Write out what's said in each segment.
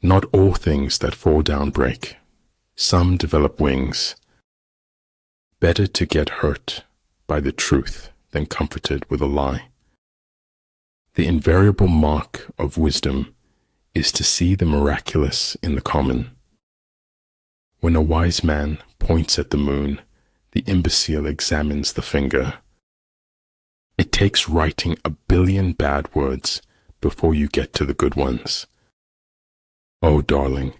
Not all things that fall down break. Some develop wings. Better to get hurt by the truth than comforted with a lie. The invariable mark of wisdom is to see the miraculous in the common. When a wise man points at the moon, the imbecile examines the finger. It takes writing 1 billion bad words before you get to the good ones. Oh, darling,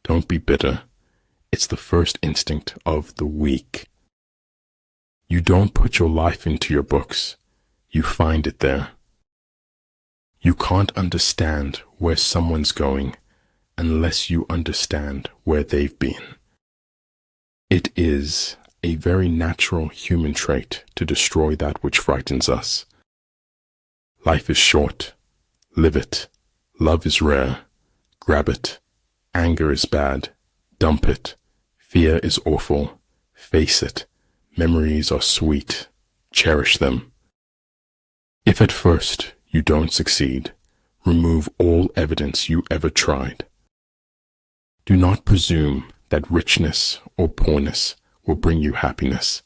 don't be bitter. It's the first instinct of the weak. You don't put your life into your books. You find it there. You can't understand where someone's going unless you understand where they've been. It is a very natural human trait to destroy that which frightens us. Life is short. Live it. Love is rare. Grab it. Anger is bad. Dump it. Fear is awful. Face it. Memories are sweet. Cherish them. If at first you don't succeed, remove all evidence you ever tried. Do not presume that richness or poorness will bring you happiness.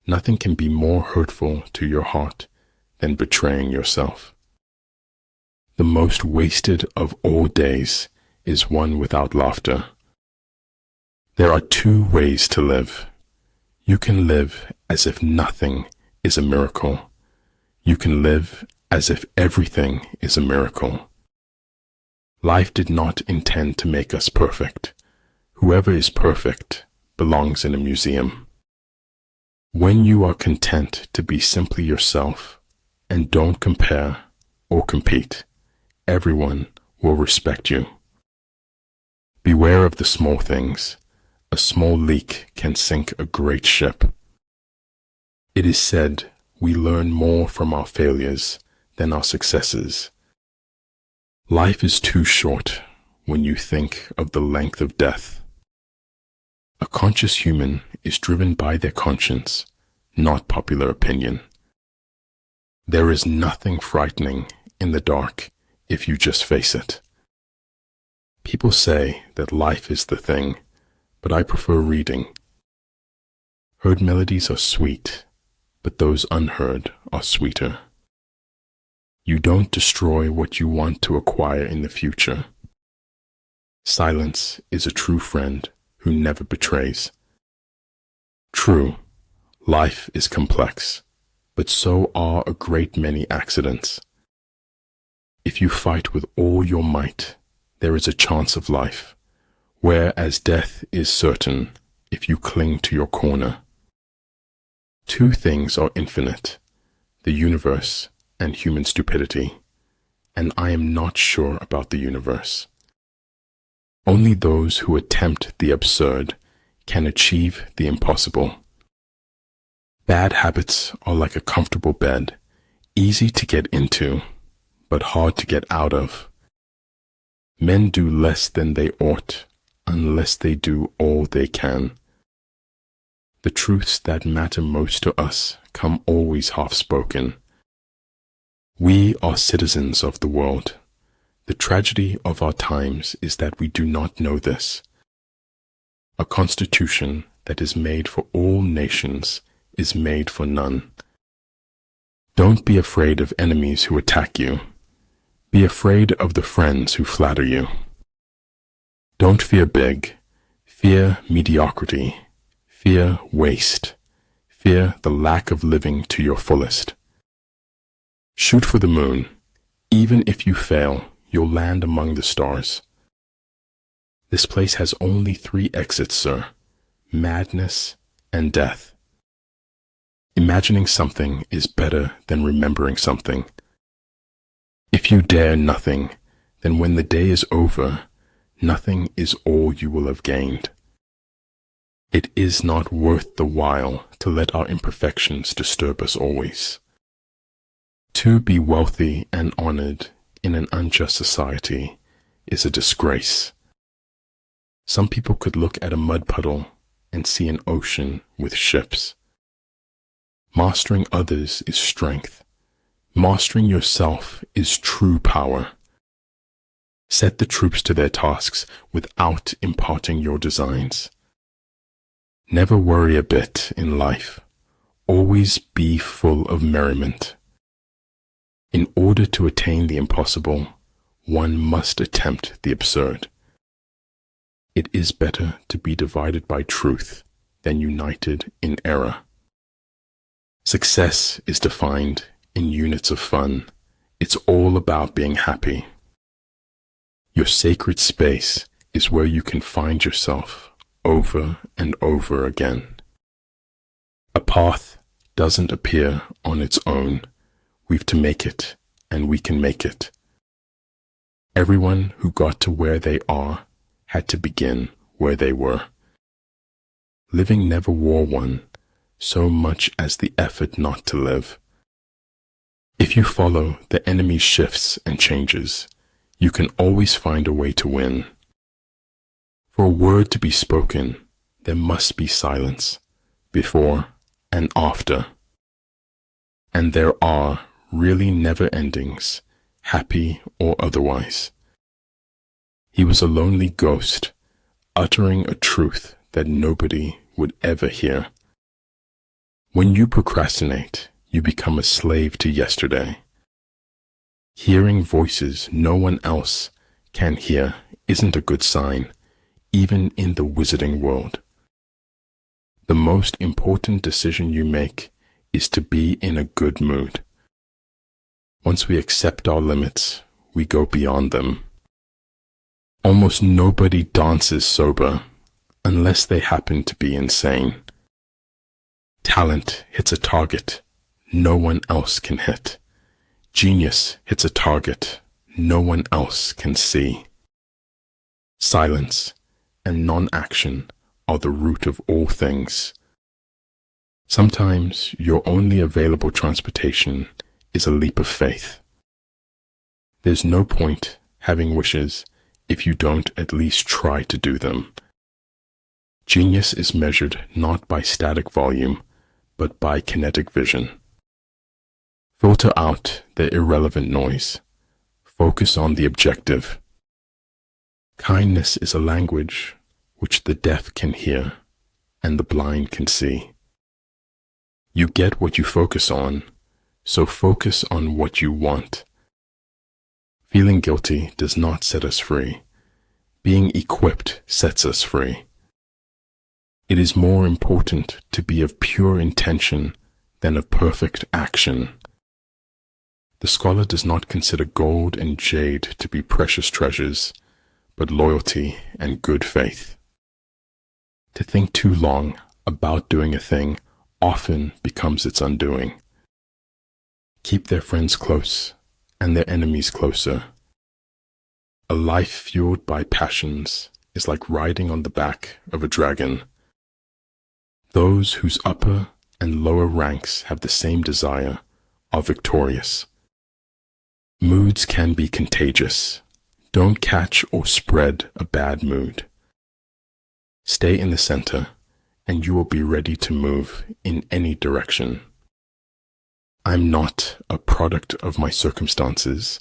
Nothing can be more hurtful to your heart than betraying yourself. The most wasted of all days is one without laughter. There are 2 ways to live. You can live as if nothing is a miracle. You can live as if everything is a miracle. Life did not intend to make us perfect. Whoever is perfect belongs in a museum. When you are content to be simply yourself and don't compare or compete, everyone will respect you. Beware of the small things. A small leak can sink a great ship. It is said we learn more from our failures than our successes. Life is too short when you think of the length of death. A conscious human is driven by their conscience, not popular opinion. There is nothing frightening in the dark if you just face it. People say that life is the thing, but I prefer reading. Heard melodies are sweet, but those unheard are sweeter. You don't destroy what you want to acquire in the future. Silence is a true friend who never betrays. True, life is complex, but so are a great many accidents. If you fight with all your might, there is a chance of life, whereas death is certain if you cling to your corner. 2 things are infinite, the universe and human stupidity, and I am not sure about the universe. Only those who attempt the absurd can achieve the impossible. Bad habits are like a comfortable bed, easy to get into, but hard to get out of. Men do less than they ought, unless they do all they can. The truths that matter most to us come always half-spoken. We are citizens of the world. The tragedy of our times is that we do not know this. A constitution that is made for all nations is made for none. Don't be afraid of enemies who attack you. Be afraid of the friends who flatter you. Don't fear big. Fear mediocrity. Fear waste. Fear the lack of living to your fullest. Shoot for the moon. Even if you fail, you'll land among the stars. This place has only 3 exits, sir. Madness and death. Imagining something is better than remembering something. If you dare nothing, then when the day is over, nothing is all you will have gained. It is not worth the while to let our imperfections disturb us always. To be wealthy and honored in an unjust society is a disgrace. Some people could look at a mud puddle and see an ocean with ships. Mastering others is strength. Mastering yourself is true power. Set the troops to their tasks without imparting your designs. Never worry a bit in life. Always be full of merriment. In order to attain the impossible, one must attempt the absurd. It is better to be divided by truth than united in error. Success is defined in units of fun. It's all about being happy. Your sacred space is where you can find yourself over and over again. A path doesn't appear on its own. We've to make it, and we can make it. Everyone who got to where they are had to begin where they were. Living never wore one so much as the effort not to live. If you follow the enemy's shifts and changes, you can always find a way to win. For a word to be spoken, there must be silence, before and after. And there are really never endings, happy or otherwise. He was a lonely ghost, uttering a truth that nobody would ever hear. When you procrastinate, you become a slave to yesterday. Hearing voices no one else can hear isn't a good sign, even in the wizarding world. The most important decision you make is to be in a good mood. Once we accept our limits, we go beyond them. Almost nobody dances sober unless they happen to be insane. Talent hits a target no one else can hit. Genius hits a target no one else can see. Silence and non-action are the root of all things. Sometimes your only available transportation is a leap of faith. There's no point having wishes if you don't at least try to do them. Genius is measured not by static volume, but by kinetic vision. Filter out the irrelevant noise. Focus on the objective. Kindness is a language which the deaf can hear and the blind can see. You get what you focus on, so focus on what you want. Feeling guilty does not set us free. Being equipped sets us free. It is more important to be of pure intention than of perfect action. The scholar does not consider gold and jade to be precious treasures, but loyalty and good faith. To think too long about doing a thing often becomes its undoing. Keep their friends close and their enemies closer. A life fueled by passions is like riding on the back of a dragon. Those whose upper and lower ranks have the same desire are victorious. Moods can be contagious. Don't catch or spread a bad mood. Stay in the center, and you will be ready to move in any direction. I'm not a product of my circumstances.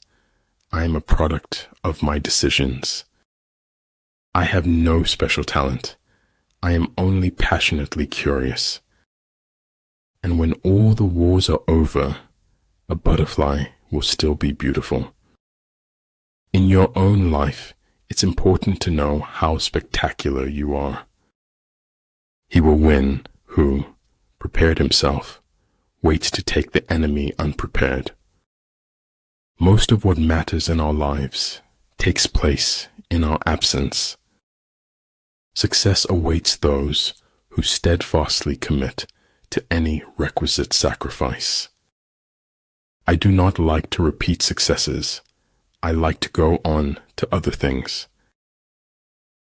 I am a product of my decisions. I have no special talent. I am only passionately curious. And when all the wars are over, a butterfly will still be beautiful. In your own life, it's important to know how spectacular you are. He will win who, prepared himself, waits to take the enemy unprepared. Most of what matters in our lives takes place in our absence. Success awaits those who steadfastly commit to any requisite sacrifice. I do not like to repeat successes. I like to go on to other things.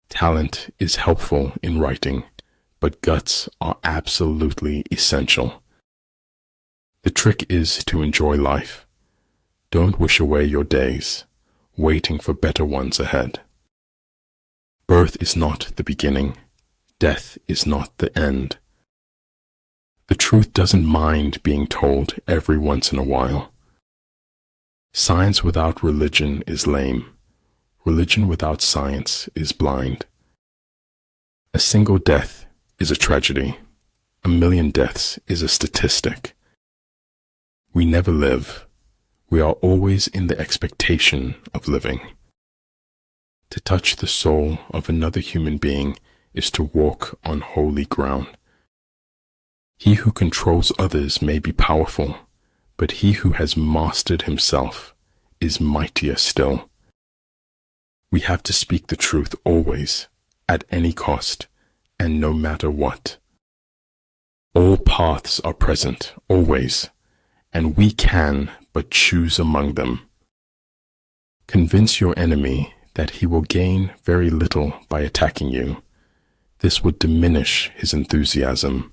Talent is helpful in writing, but guts are absolutely essential. The trick is to enjoy life. Don't wish away your days, waiting for better ones ahead. Birth is not the beginning. Death is not the end. The truth doesn't mind being told every once in a while. Science without religion is lame. Religion without science is blind. A single death is a tragedy. A million deaths is a statistic. We never live. We are always in the expectation of living. To touch the soul of another human being is to walk on holy ground. He who controls others may be powerful, but he who has mastered himself is mightier still. We have to speak the truth always, at any cost, and no matter what. All paths are present, always, and we can but choose among them. Convince your enemy that he will gain very little by attacking you. This would diminish his enthusiasm.